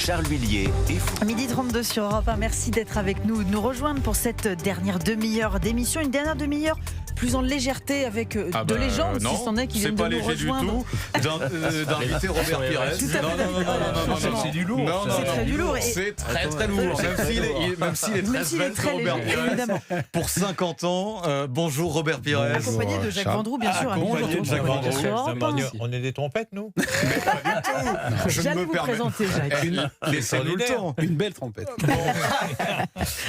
Charles Huillier et vous. 12h32 sur Europe 1, merci d'être avec nous, de nous rejoindre pour cette dernière demi-heure d'émission. Une dernière demi-heure plus en légèreté avec de légende, si c'en est qui viennent de nous rejoindre. C'est pas léger du tout d'inviter Robert Pires. C'est du lourd. C'est très du lourd. C'est très lourd, même s'il est très Robert Pires. Évidemment. Pour 50 ans, bonjour Robert Pires. Accompagné de Jacques Vendroux, bien sûr. Accompagné de Jacques Vendroux. On est des trompettes, nous. J'allais vous présenter, Jacques. Laissez-nous le temps. Une belle trompette.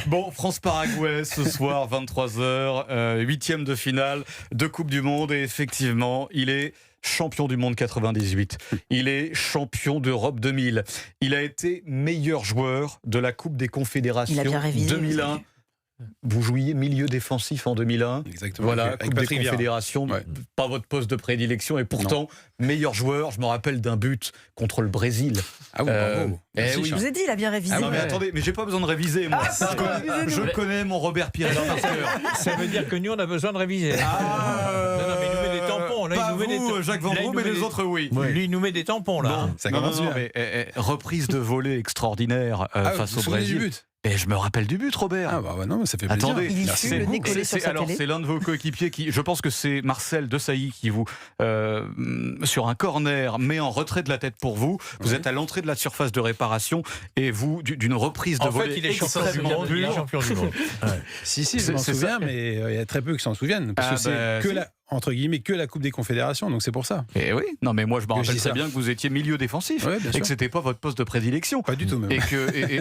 Bon, France-Paraguay ce soir, 23h, 8e de finale de Coupe du Monde. Et effectivement, il est champion du monde 98. Il est champion d'Europe 2000. Il a été meilleur joueur de la Coupe des Confédérations Il a bien révisé, 2001. Vous jouiez milieu défensif en 2001. Exactement. Voilà, avec Coupe des Patrick Vieira. Confédérations, Ouais. pas votre poste de prédilection. Et pourtant, meilleur joueur, je me rappelle d'un but contre le Brésil. Ah oui, bravo. Oui. Je vous ai dit, il a bien révisé. Ah non mais attendez, mais j'ai pas besoin de réviser moi. Je connais mon Robert Pires par cœur. Ça veut dire que nous, on a besoin de réviser. Non, mais il nous met des tampons. Là, Pas il nous met vous, des Jacques là, il Vendroux, nous mais met les des- autres oui. Lui, il nous met des tampons, là. Non, Ça non, commence non, bien. mais reprise de volée extraordinaire face vous au vous souvenez du Brésil. but Et je me rappelle du but, Robert. Ah bah non, ça fait plaisir. Attendez, Il Merci. fut le nez collé sur sa alors télé. c'est l'un de vos coéquipiers qui, je pense que c'est Marcel Desailly qui vous, sur un corner, met en retrait de la tête pour vous. Vous êtes à l'entrée de la surface de réparation et vous, d'une reprise de En volée fait, il est champion du extrêmement monde. Il est dure. champion du monde. Si, je C'est- m'en c'est souviens, ça. mais il y a très peu qui s'en souviennent. Parce Ah que c'est bah, que si. entre guillemets, que la Coupe des Confédérations, donc c'est pour ça. Et oui, non mais moi je me Que je rappelle dis très ça. bien que vous étiez milieu défensif Ouais, bien et sûr. que c'était pas votre poste de prédilection. Pas du tout même. Et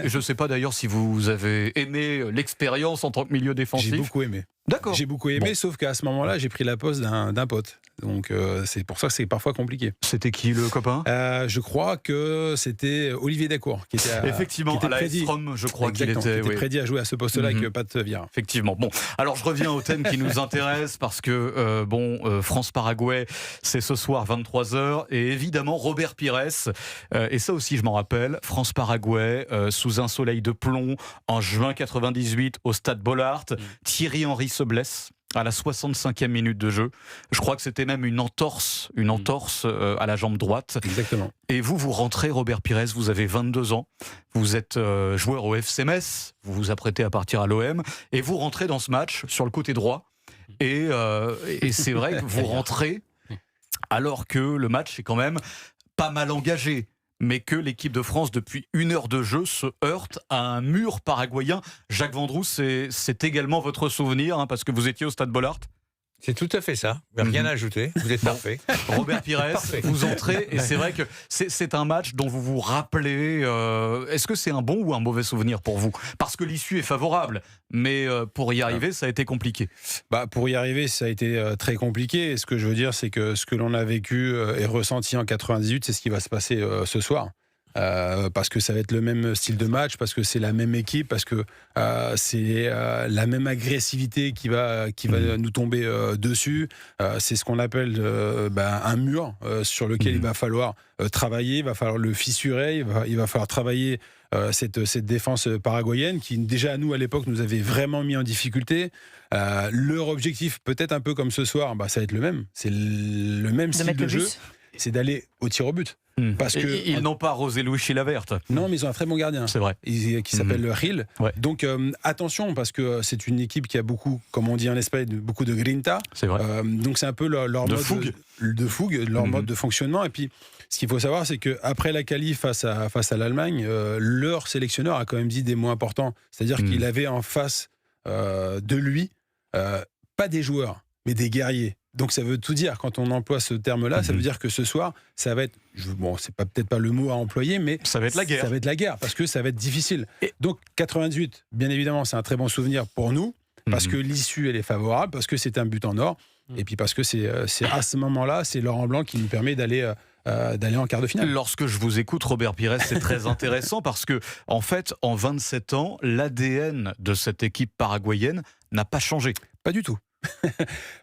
je ne sais pas d'ailleurs si vous avez aimé l'expérience en tant que milieu J'ai défensif. beaucoup aimé. D'accord. J'ai beaucoup aimé, Bon. sauf qu'à ce moment-là, j'ai pris la poste d'un pote. Donc c'est pour ça que c'est parfois compliqué. C'était qui le copain Je crois que c'était Olivier Dacour qui était Effectivement, qui était à la prédit. S-Rom, je crois qu'il Exactement, était. qui était oui. prédit à jouer à ce poste-là Mhm. avec Pat Vieira. Effectivement. Bon, alors je reviens au thème qui nous intéresse parce que France-Paraguay, c'est ce soir 23h et évidemment Robert Pires. Et ça aussi, je m'en rappelle. France-Paraguay sous un soleil de plomb en juin 98 au Stade Bollaert. Thierry Henry se blesse à la 65e minute de jeu. Je crois que c'était même une entorse à la jambe droite. Exactement. Et vous rentrez, Robert Pires, vous avez 22 ans, vous êtes joueur au FC Metz, vous vous apprêtez à partir à l'OM, et vous rentrez dans ce match sur le côté droit, et c'est vrai que vous rentrez alors que le match est quand même pas mal engagé, mais que l'équipe de France, depuis 1 heure de jeu, se heurte à un mur paraguayen. Jacques Vendroux, c'est également votre souvenir, parce que vous étiez au Stade Bollaert. C'est tout à fait ça. Rien à ajouter. Vous êtes parfait. Robert Pires, Parfait. vous entrez et c'est vrai que c'est un match dont vous vous rappelez. Est-ce que c'est un bon ou un mauvais souvenir pour vous ? Parce que l'issue est favorable, mais pour y arriver, ça a été compliqué. Pour y arriver, ça a été très compliqué. Et ce que je veux dire, c'est que ce que l'on a vécu et ressenti en 98, c'est ce qui va se passer ce soir. Parce que ça va être le même style de match, parce que c'est la même équipe, parce que c'est la même agressivité qui va nous tomber dessus. C'est ce qu'on appelle un mur sur lequel il va falloir travailler, il va falloir le fissurer, il va falloir travailler cette défense paraguayenne qui déjà à nous à l'époque nous avait vraiment mis en difficulté. Leur objectif, peut-être un peu comme ce soir, ça va être le même. C'est le même De style mettre de le jeu, bus. c'est d'aller au tir au but. Parce Et que ils n'ont pas Rosé Louis Chilaverte. non, mais ils ont un très bon gardien. C'est vrai. Qui s'appelle Gil. Ouais. Donc attention, parce que c'est une équipe qui a beaucoup, comme on dit en Espagne, beaucoup de grinta. C'est vrai. Donc c'est un peu leur De mode fougue. leur mode de fonctionnement. Et puis ce qu'il faut savoir, c'est qu'après la qualif face à l'Allemagne, leur sélectionneur a quand même dit des mots importants. C'est-à-dire qu'il avait en face de lui pas des joueurs, mais des guerriers. Donc ça veut tout dire. Quand on emploie ce terme-là, ça veut dire que ce soir, ça va être, c'est peut-être pas le mot à employer, mais Ça va être la guerre. Ça va être la guerre parce que ça va être difficile. Et- Donc 98, bien évidemment, c'est un très bon souvenir pour nous parce que l'issue elle est favorable, parce que c'est un but en or, et puis parce que c'est à ce moment-là, c'est Laurent Blanc qui nous permet d'aller en quart de finale. Lorsque je vous écoute, Robert Pires, c'est très intéressant parce que, en fait, en 27 ans, l'ADN de cette équipe paraguayenne n'a pas changé. Pas du tout.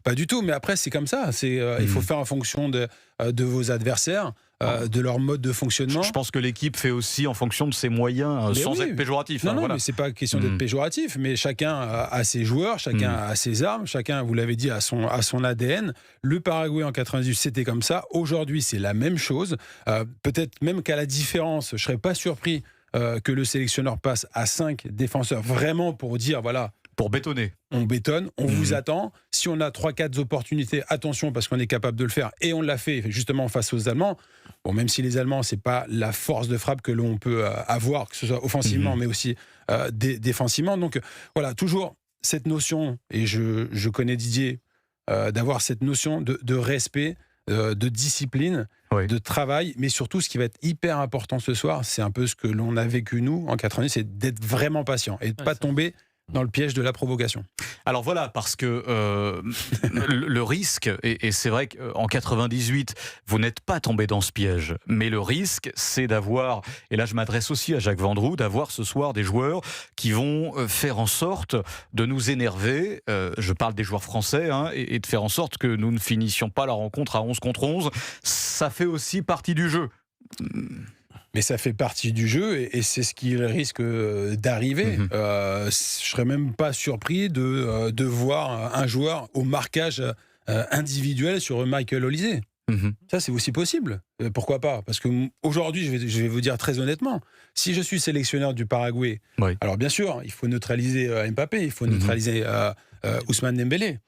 Pas du tout, mais après c'est comme ça. Il faut faire en fonction de vos adversaires, de leur mode de fonctionnement. Je pense que l'équipe fait aussi en fonction de ses moyens, Mais sans oui. être péjoratif. Non, voilà. mais c'est pas question d'être péjoratif, mais chacun a ses joueurs, chacun a ses armes, chacun, vous l'avez dit, a son ADN. Le Paraguay en 98, c'était comme ça. Aujourd'hui, c'est la même chose. Peut-être même qu'à la différence, je serais pas surpris que le sélectionneur passe à 5 défenseurs, vraiment pour dire, voilà, pour bétonner. On bétonne, on vous attend. Si on a 3-4 opportunités, attention, parce qu'on est capable de le faire. Et on l'a fait justement face aux Allemands. Bon, même si les Allemands, c'est pas la force de frappe que l'on peut avoir, que ce soit offensivement, mais aussi défensivement. Donc voilà, toujours cette notion, et je connais Didier, d'avoir cette notion de respect, de discipline, de travail, mais surtout ce qui va être hyper important ce soir, c'est un peu ce que l'on a vécu nous en 90, c'est d'être vraiment patient et de ne pas tomber dans le piège de la provocation. Alors voilà, parce que le risque, et c'est vrai qu'en 98, vous n'êtes pas tombé dans ce piège, mais le risque, c'est d'avoir, et là je m'adresse aussi à Jacques Vendroux, d'avoir ce soir des joueurs qui vont faire en sorte de nous énerver, je parle des joueurs français, et de faire en sorte que nous ne finissions pas la rencontre à 11 contre 11. Ça fait aussi partie du jeu. Mais ça fait partie du jeu et c'est ce qui risque d'arriver. Je serais même pas surpris de voir un joueur au marquage individuel sur Michael Olise. Ça, c'est aussi possible. Pourquoi pas? Parce qu'aujourd'hui, je vais vous dire très honnêtement, si je suis sélectionneur du Paraguay, alors bien sûr, il faut neutraliser Mbappé, il faut neutraliser Ousmane Dembélé.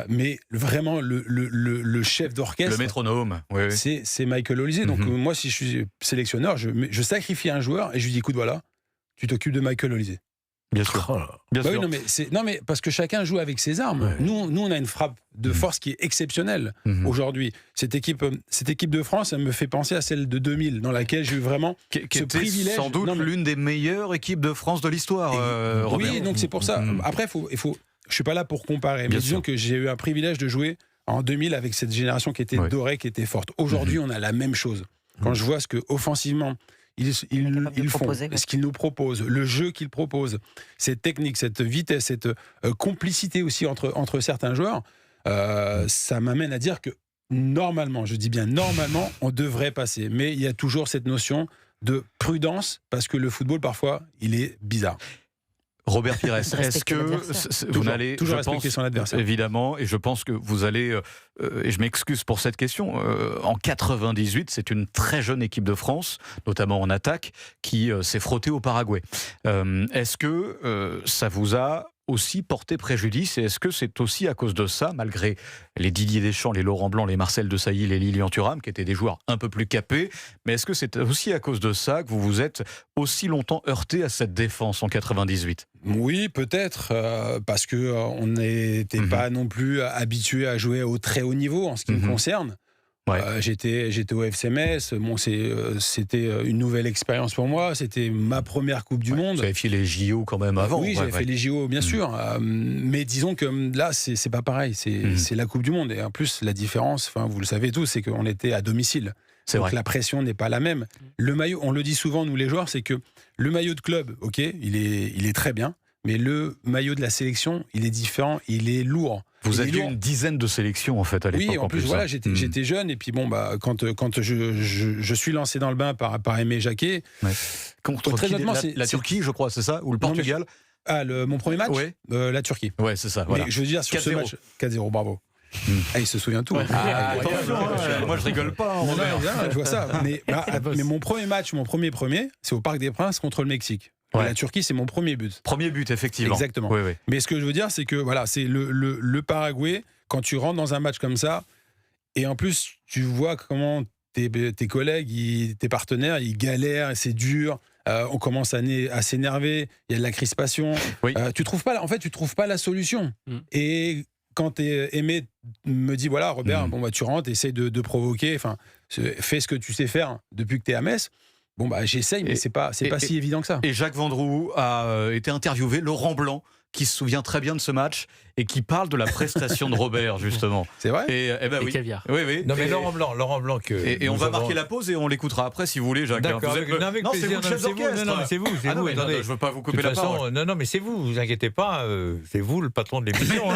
Mais vraiment le chef d'orchestre, le métronome, c'est Michael Olise. Donc moi, si je suis sélectionneur, je sacrifie un joueur et je lui dis écoute, voilà, tu t'occupes de Michael Olise. Bien sûr. Bien sûr. Oui, non, mais parce que chacun joue avec ses armes. Ouais. Nous, on a une frappe de force qui est exceptionnelle aujourd'hui. Cette équipe de France, elle me fait penser à celle de 2000, dans laquelle j'ai eu vraiment ce privilège. Sans doute l'une des meilleures équipes de France de l'histoire. Oui, donc c'est pour ça. Après, il faut. Je suis pas là pour comparer, mais disons que j'ai eu un privilège de jouer en 2000 avec cette génération qui était dorée, qui était forte. Aujourd'hui, on a la même chose. Quand je vois ce que offensivement ils font, ce qu'ils nous proposent, le jeu qu'ils proposent, cette technique, cette vitesse, cette complicité aussi entre certains joueurs, ça m'amène à dire que normalement, je dis bien normalement, on devrait passer. Mais il y a toujours cette notion de prudence parce que le football, parfois, il est bizarre. Robert Pires, est-ce que vous n'allez toujours respecter son adversaire, évidemment, et je pense que vous allez, et je m'excuse pour cette question, en 98, c'est une très jeune équipe de France, notamment en attaque, qui s'est frottée au Paraguay. Est-ce que ça vous a aussi porté préjudice, et est-ce que c'est aussi à cause de ça, malgré les Didier Deschamps, les Laurent Blanc, les Marcel Desailly, les Lilian Thuram, qui étaient des joueurs un peu plus capés, mais est-ce que c'est aussi à cause de ça que vous vous êtes aussi longtemps heurté à cette défense en 98 ? Oui, peut-être, parce qu'on n'était pas non plus habitué à jouer au très haut niveau en ce qui me concerne. J'étais au FC Metz, c'était une nouvelle expérience pour moi, c'était ma première Coupe du Monde. Vous avez fait les JO quand même avant. Oui, j'avais fait les JO, bien sûr, mais disons que là, c'est pas pareil, c'est la Coupe du Monde, et en plus, la différence, vous le savez tous, c'est qu'on était à domicile. Donc la pression n'est pas la même. Le maillot, on le dit souvent, nous les joueurs, c'est que le maillot de club, ok, il est très bien, mais le maillot de la sélection, il est différent, il est lourd. Vous aviez une dizaine de sélections en fait à l'époque. Oui, en plus voilà, j'étais jeune et puis quand je suis lancé dans le bain par Aimé Jacquet. Contre la Turquie, je crois, c'est ça, ou le Portugal. Mon premier match, la Turquie. Ouais, c'est ça. Voilà. Mais je veux dire sur ce match 4-0, bravo. Il se souvient tout. Attention, moi je rigole pas. Je vois ça. Mais mon premier match, mon premier, c'est au Parc des Princes contre le Mexique. La Turquie, c'est mon premier but. Premier but, effectivement. Exactement. Oui. Mais ce que je veux dire, c'est que voilà, c'est le Paraguay, quand tu rentres dans un match comme ça, et en plus, tu vois comment tes collègues, tes partenaires, ils galèrent, c'est dur, on commence à s'énerver, il y a de la crispation. Tu trouves pas la solution. Et quand Aimé me dit, voilà, Robert, tu rentres, essaye de provoquer, fais ce que tu sais faire depuis que tu es à Metz. J'essaye, mais c'est pas si évident que ça. Et Jacques Vendroux a été interviewé, Laurent Blanc, qui se souvient très bien de ce match et qui parle de la prestation de Robert, justement. C'est vrai ? Et caviar. Oui. Non, mais Laurent Blanc. Et on va marquer la pause et on l'écoutera après, si vous voulez, Jacques. D'accord, avec plaisir. C'est vous le chef d'orchestre. Non, c'est vous. Je ne veux pas vous couper la parole. Non, mais c'est vous inquiétez pas. C'est vous le patron de l'émission.